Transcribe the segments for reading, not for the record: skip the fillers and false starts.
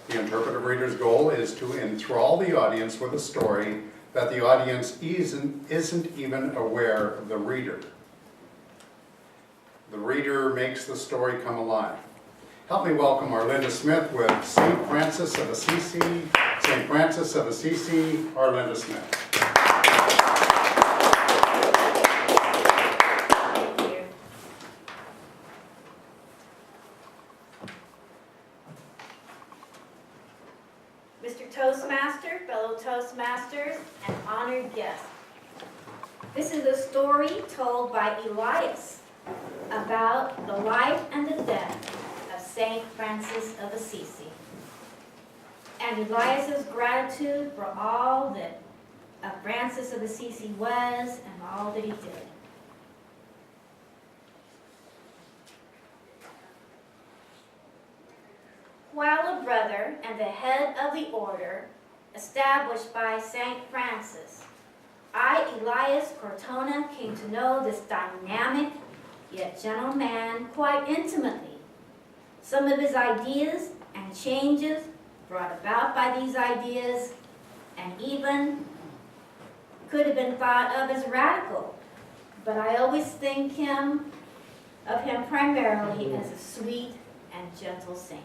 The interpretive reader's goal is to enthrall the audience with a story that the audience isn't even aware of the reader. The reader makes the story come alive. Help me welcome Arlinda Smith with St. Francis of Assisi. St. Francis of Assisi, Arlinda Smith. Mr. Toastmaster, fellow Toastmasters, and honored guests. This is a story told by Elias about the life and the death of St. Francis of Assisi, and Elias's gratitude for all that Francis of Assisi was and all that he did. While a brother and the head of the order established by St. Francis, I, Elias Cortona, came to know this dynamic yet gentle man quite intimately. Some of his ideas and changes brought about by these ideas and even could have been thought of as radical, but I always think of him primarily as a sweet and gentle saint.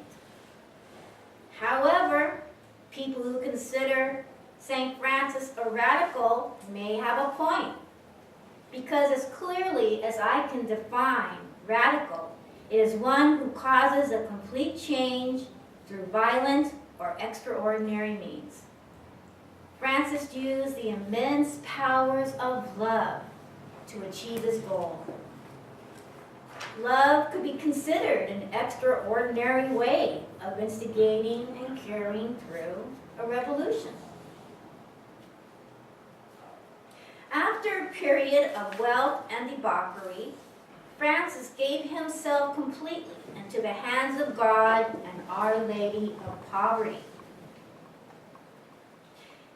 However, people who consider St. Francis a radical may have a point, because as clearly as I can define radical, it is one who causes a complete change through violent or extraordinary means. Francis used the immense powers of love to achieve his goal. Love could be considered an extraordinary way of instigating and carrying through a revolution. After a period of wealth and debauchery, Francis gave himself completely into the hands of God and Our Lady of Poverty.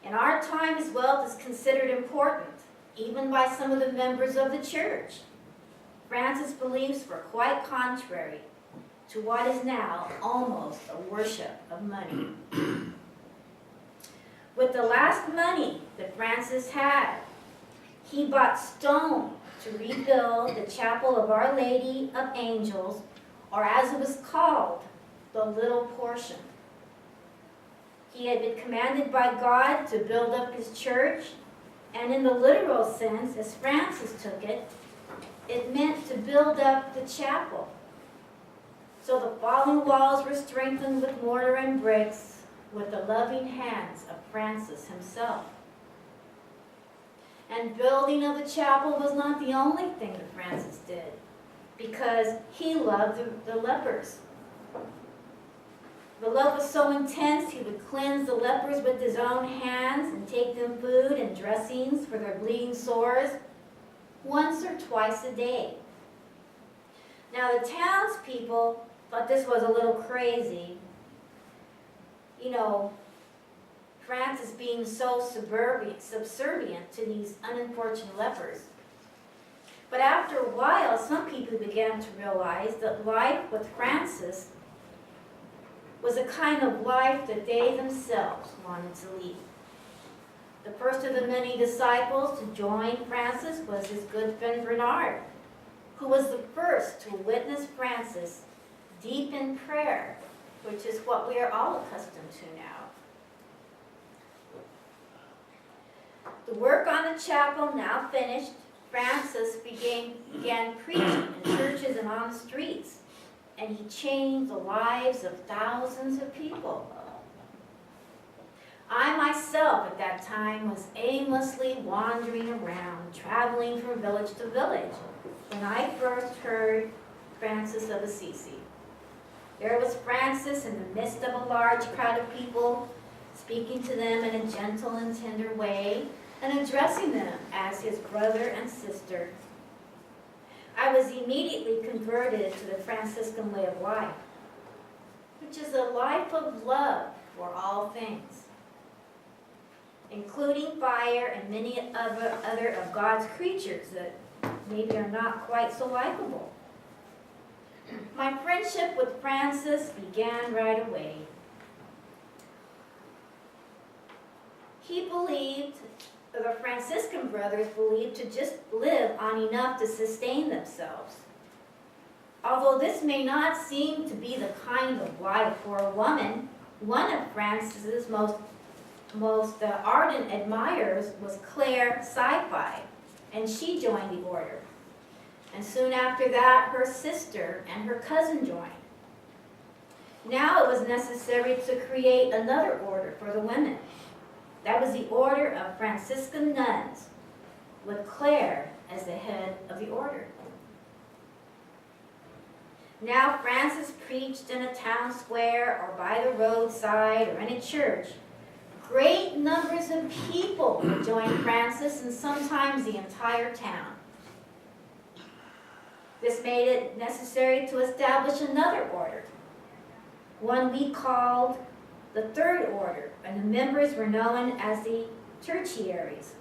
In our time, his wealth is considered important, even by some of the members of the church. Francis' beliefs were quite contrary to what is now almost a worship of money. With the last money that Francis had, he bought stone to rebuild the chapel of Our Lady of Angels, or as it was called, the Little Portion. He had been commanded by God to build up his church, and in the literal sense, as Francis took it, it meant to build up the chapel. So the fallen walls were strengthened with mortar and bricks with the loving hands of Francis himself. And building of the chapel was not the only thing that Francis did, because he loved the lepers. The love was so intense, he would cleanse the lepers with his own hands and take them food and dressings for their bleeding sores once or twice a day. Now the townspeople thought this was a little crazy. You know, Francis being so subservient to these unfortunate lepers. But after a while, some people began to realize that life with Francis was a kind of life that they themselves wanted to lead. The first of the many disciples to join Francis was his good friend Bernard, who was the first to witness Francis deep in prayer, which is what we are all accustomed to now. The work on the chapel now finished, Francis began preaching in churches and on the streets, and he changed the lives of thousands of people. I myself at that time was aimlessly wandering around, traveling from village to village, when I first heard Francis of Assisi. There was Francis in the midst of a large crowd of people, speaking to them in a gentle and tender way, and addressing them as his brother and sister. I was immediately converted to the Franciscan way of life, which is a life of love for all things, including fire and many other of God's creatures that maybe are not quite so likable. My friendship with Francis began right away. the Franciscan brothers believed, to just live on enough to sustain themselves. Although this may not seem to be the kind of life for a woman, one of Francis's most ardent admirers was Claire Sci-Fi, and she joined the order. And soon after that, her sister and her cousin joined. Now it was necessary to create another order for the women. That was the order of Franciscan nuns, with Claire as the head of the order. Now Francis preached in a town square or by the roadside or in a church. Great numbers of people would join Francis, and sometimes the entire town. This made it necessary to establish another order, one we called the Third Order, and the members were known as the tertiaries.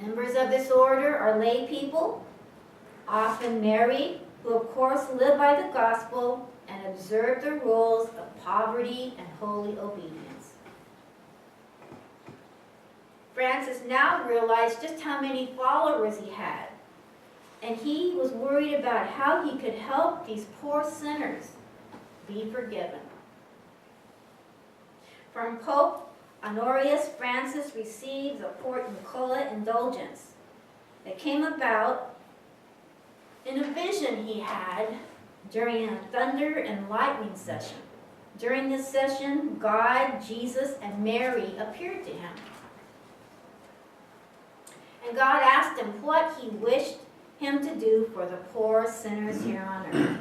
Members of this order are lay people, often married, who of course live by the gospel and observe the rules of poverty and holy obedience. Francis now realized just how many followers he had, and he was worried about how he could help these poor sinners be forgiven. From Pope Honorius, Francis received the Portiuncula indulgence that came about in a vision he had during a thunder and lightning session. During this session, God, Jesus, and Mary appeared to him. And God asked him what he wished him to do for the poor sinners here on earth.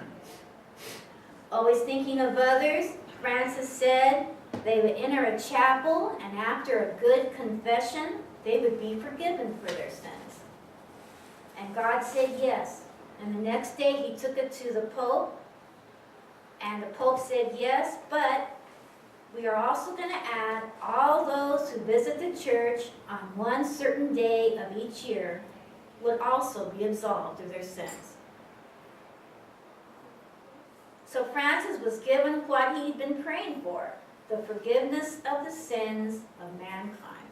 Always thinking of others, Francis said they would enter a chapel, and after a good confession, they would be forgiven for their sins. And God said yes. And the next day he took it to the Pope, and the Pope said yes, but we are also going to add all those who visit the church on one certain day of each year would also be absolved of their sins. So Francis was given what he'd been praying for, the forgiveness of the sins of mankind.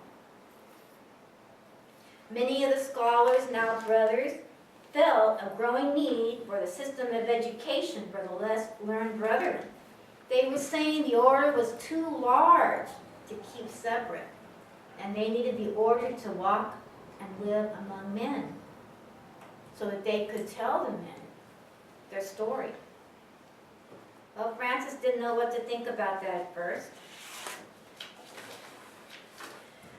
Many of the scholars, now brothers, felt a growing need for the system of education for the less learned brethren. They were saying the order was too large to keep separate, and they needed the order to walk and live among men so that they could tell the men their story. Well, Francis didn't know what to think about that at first.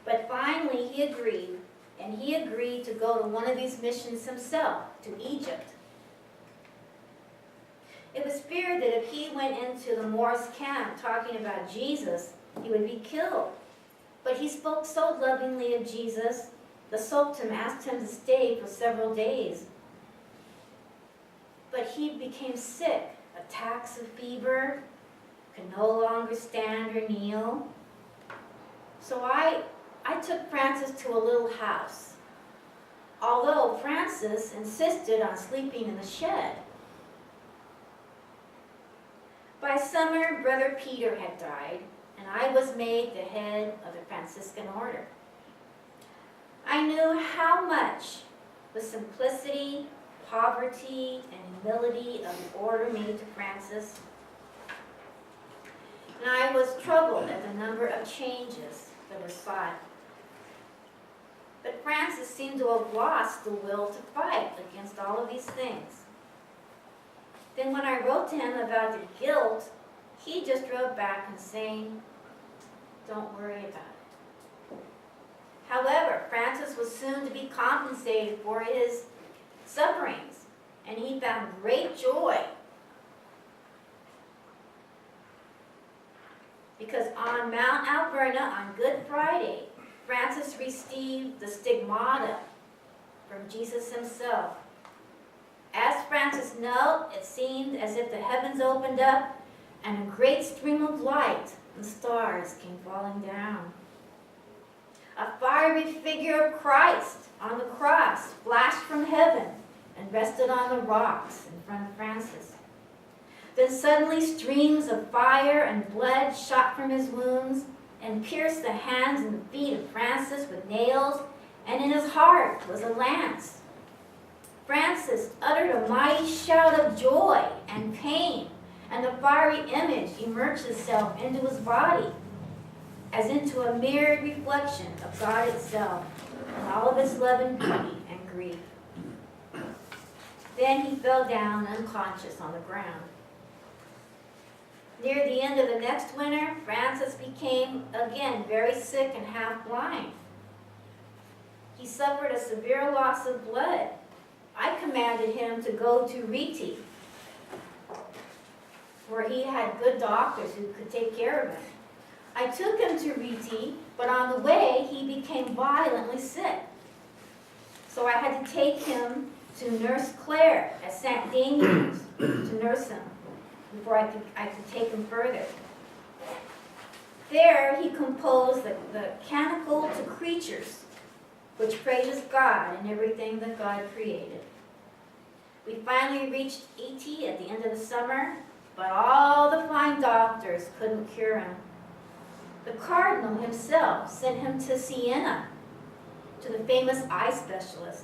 But finally he agreed, and he agreed to go to one of these missions himself, to Egypt. It was feared that if he went into the Moorish camp talking about Jesus, he would be killed. But he spoke so lovingly of Jesus, the Sultan asked him to stay for several days. But he became sick, attacks of fever, could no longer stand or kneel. So I took Francis to a little house, although Francis insisted on sleeping in the shed. By summer, Brother Peter had died, and I was made the head of the Franciscan order. I knew how much the simplicity, poverty, and humility of the order meant to Francis, and I was troubled at the number of changes that were sought. But Francis seemed to have lost the will to fight against all of these things. Then when I wrote to him about the guilt, he just wrote back and saying, "Don't worry about it." However, Francis was soon to be compensated for his sufferings, and he found great joy. Because on Mount Alverna on Good Friday, Francis received the stigmata from Jesus himself. As Francis knelt, it seemed as if the heavens opened up and a great stream of light and stars came falling down. A fiery figure of Christ on the cross flashed from heaven and rested on the rocks in front of Francis. Then suddenly streams of fire and blood shot from his wounds, and pierced the hands and the feet of Francis with nails, and in his heart was a lance. Francis uttered a mighty shout of joy and pain, and the fiery image immersed itself into his body, as into a mirrored reflection of God itself, and all of its love and beauty and grief. Then he fell down unconscious on the ground. Near the end of the next winter, Francis became again very sick and half blind. He suffered a severe loss of blood. I commanded him to go to Riti, where he had good doctors who could take care of him. I took him to Riti, but on the way he became violently sick. So I had to take him to Nurse Claire at St. Damien's to nurse him before I could take him further. There he composed the Canticle to Creatures, which praises God and everything that God created. We finally reached Iti at the end of the summer, but all the fine doctors couldn't cure him. The cardinal himself sent him to Siena, to the famous eye specialist.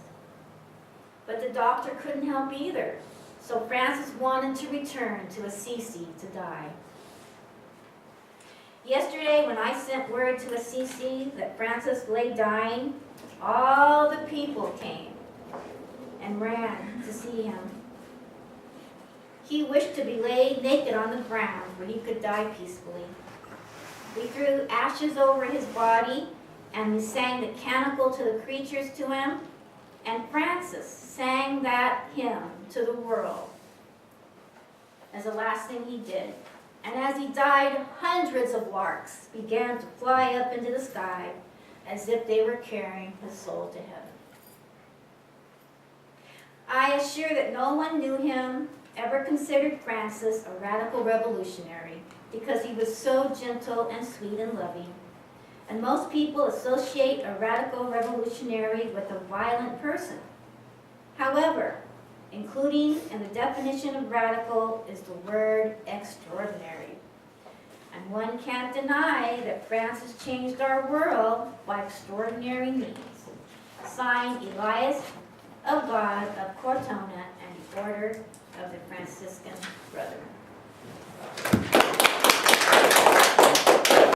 But the doctor couldn't help either, so Francis wanted to return to Assisi to die. Yesterday, when I sent word to Assisi that Francis lay dying, all the people came and ran to see him. He wished to be laid naked on the ground where he could die peacefully. We threw ashes over his body, and we sang the canticle to the creatures to him, and Francis sang that hymn to the world as the last thing he did. And as he died, hundreds of larks began to fly up into the sky as if they were carrying his soul to heaven. I assure that no one knew him, ever considered Francis a radical revolutionary, because he was so gentle and sweet and loving. And most people associate a radical revolutionary with a violent person. However, including in the definition of radical is the word extraordinary. And one can't deny that Francis changed our world by extraordinary means. Signed, Elias of God of Cortona and the Order of the Franciscan Brotherhood.